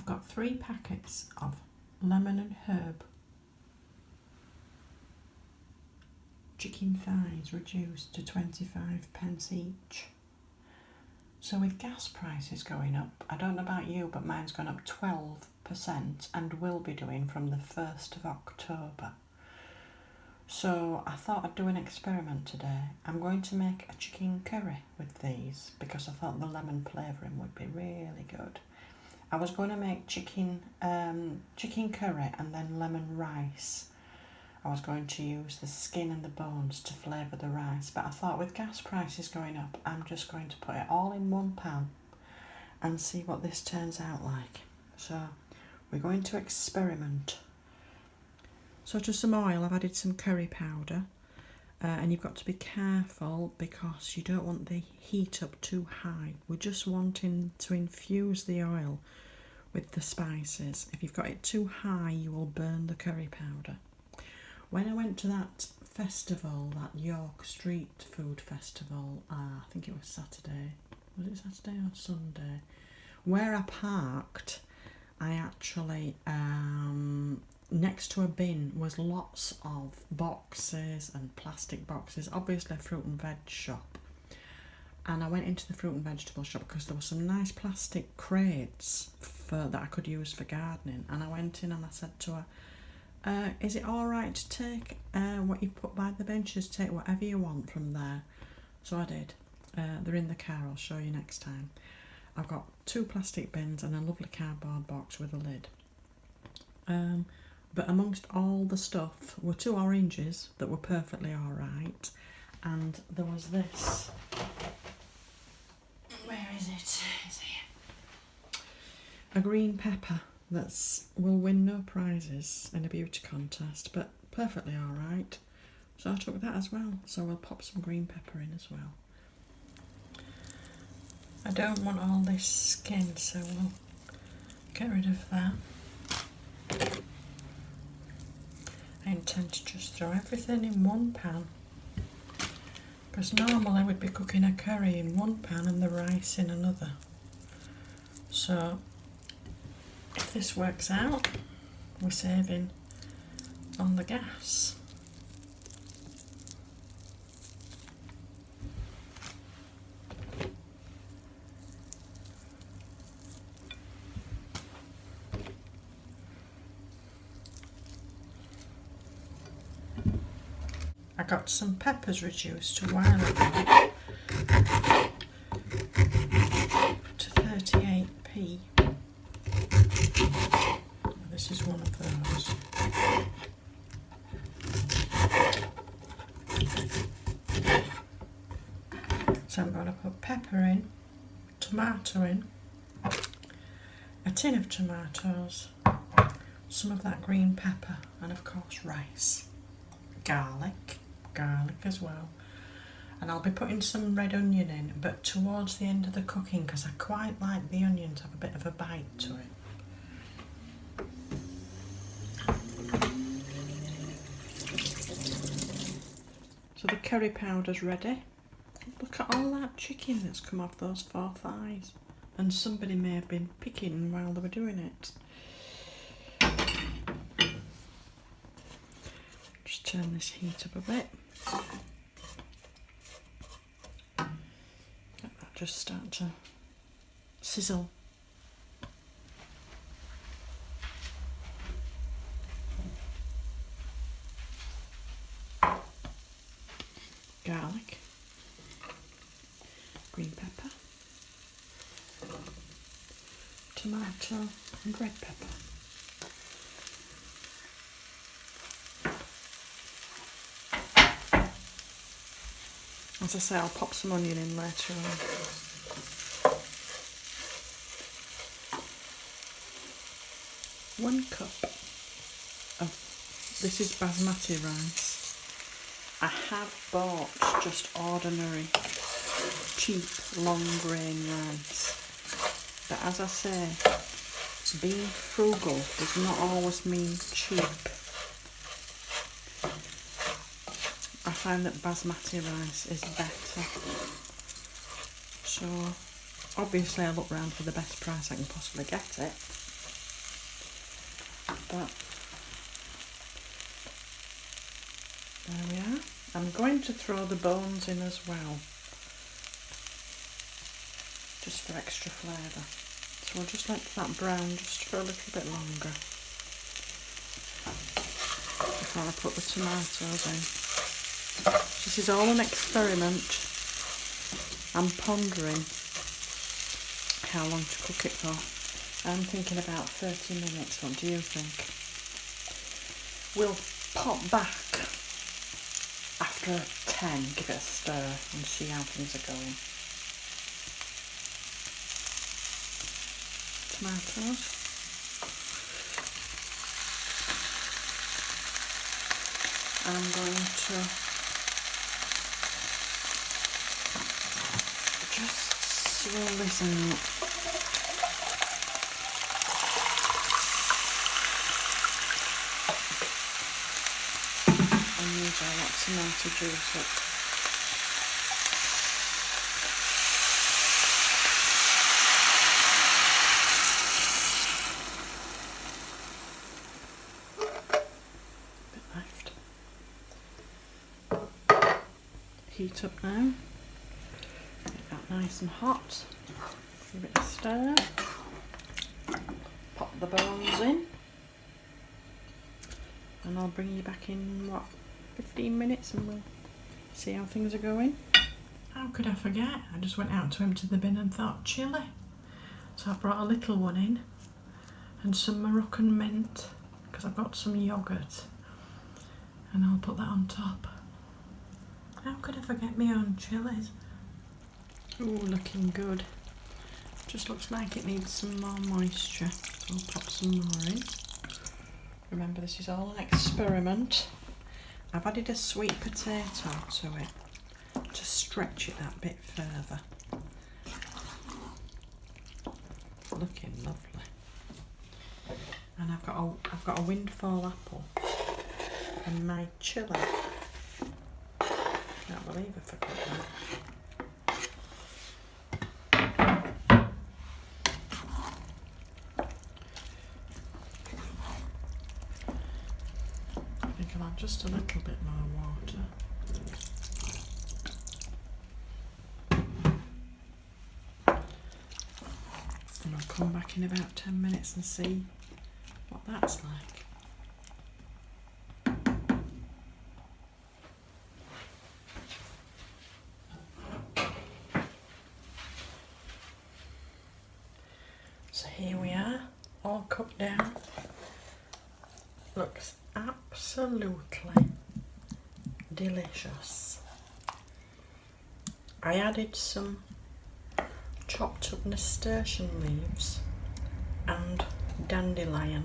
I've got 3 packets of lemon and herb chicken thighs reduced to 25p each. So with gas prices going up, I don't know about you, but mine's gone up 12% and will be doing from the 1st of October. So I thought I'd do an experiment today. I'm going to make a chicken curry with these because I thought the lemon flavouring would be really good. I was going to make chicken curry and then lemon rice. I was going to use the skin and the bones to flavour the rice, but I thought with gas prices going up, I'm just going to put it all in one pan and see what this turns out like. So we're going to experiment. So to some oil, I've added some curry powder, and you've got to be careful because you don't want the heat up too high. We're just wanting to infuse the oil with the spices. If you've got it too high, you will burn the curry powder. When I went to that festival, that York Street Food Festival, I think it was Saturday. Was it Saturday or Sunday? Where I parked, I actually, next to a bin was lots of boxes and plastic boxes, obviously a fruit and veg shop. And I went into the fruit and vegetable shop because there were some nice plastic crates that I could use for gardening. And I went in and I said to her, is it all right to take what you put by the benches, take whatever you want from there? So I did. They're in the car, I'll show you next time. I've got 2 plastic bins and a lovely cardboard box with a lid. But amongst all the stuff were 2 oranges that were perfectly all right, and there was this. Where is it? It's here. A green pepper will win no prizes in a beauty contest, but perfectly all right. So I took that as well. So we'll pop some green pepper in as well. I don't want all this skin, so we'll get rid of that. I intend to just throw everything in one pan, because normally we'd be cooking a curry in one pan and the rice in another. So if this works out, we're saving on the gas. I got some peppers reduced a while ago to 38p. This is one of those. So I'm going to put pepper in, tomato in, a tin of tomatoes, some of that green pepper, and of course rice. Garlic as well, and I'll be putting some red onion in, but towards the end of the cooking, because I quite like the onion to have a bit of a bite to it. So the curry powder's ready. Look at all that chicken that's come off those 4 thighs, and somebody may have been picking while they were doing it. Just turn this heat up a bit. Let that just start to sizzle. Garlic, green pepper, tomato and red pepper. As I say, I'll pop some onion in later on. One cup of, this is basmati rice. I have bought just ordinary, cheap, long grain rice. But as I say, being frugal does not always mean cheap. I find that basmati rice is better. So obviously I look round for the best price I can possibly get it. But there we are. I'm going to throw the bones in as well, just for extra flavour. So we'll just let that brown just for a little bit longer before I put the tomatoes in. This is all an experiment. I'm pondering how long to cook it for. I'm thinking about 30 minutes. What do you think? We'll pop back after 10, give it a stir and see how things are going. Tomatoes. I'm going to just swirl this out. And use all that tomato juice up. Heat up now, get that nice and hot, give it a stir, pop the bones in, and I'll bring you back in, 15 minutes and we'll see how things are going. How could I forget? I just went out to empty the bin and thought chilli. So I brought a little one in and some Moroccan mint, because I've got some yoghurt, and I'll put that on top. How could I forget my own chilies? Ooh, looking good. Just looks like it needs some more moisture. So I'll pop some more in. Remember, this is all an experiment. I've added a sweet potato to it to stretch it that bit further. Looking lovely. And I've got a windfall apple and my chili. Can't believe I forgot that. I think I'll add just a little bit more water. And I'll come back in about 10 minutes and see what that's like. So here we are, all cooked down. Looks absolutely delicious. I added some chopped up nasturtium leaves and dandelion.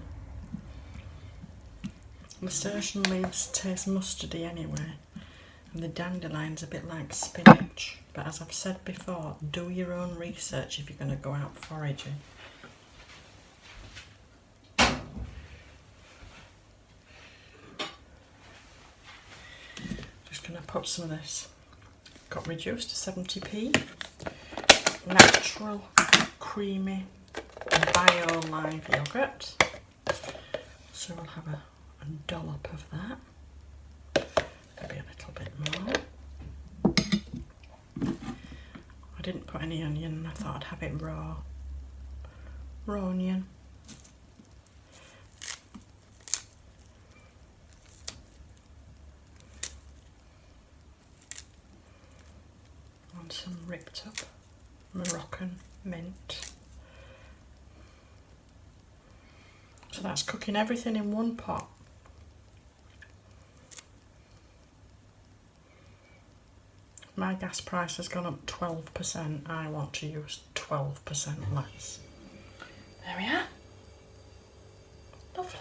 Nasturtium leaves taste mustardy anyway, and the dandelion's a bit like spinach. But as I've said before, do your own research if you're going to go out foraging. Going to put some of this, got reduced to 70p, natural creamy bio live yoghurt, so we'll have a dollop of that, maybe a little bit more. I didn't put any onion, I thought I'd have it raw onion. Some ripped up Moroccan mint. So that's cooking everything in one pot. My gas price has gone up 12%. I want to use 12% less. There we are. Lovely.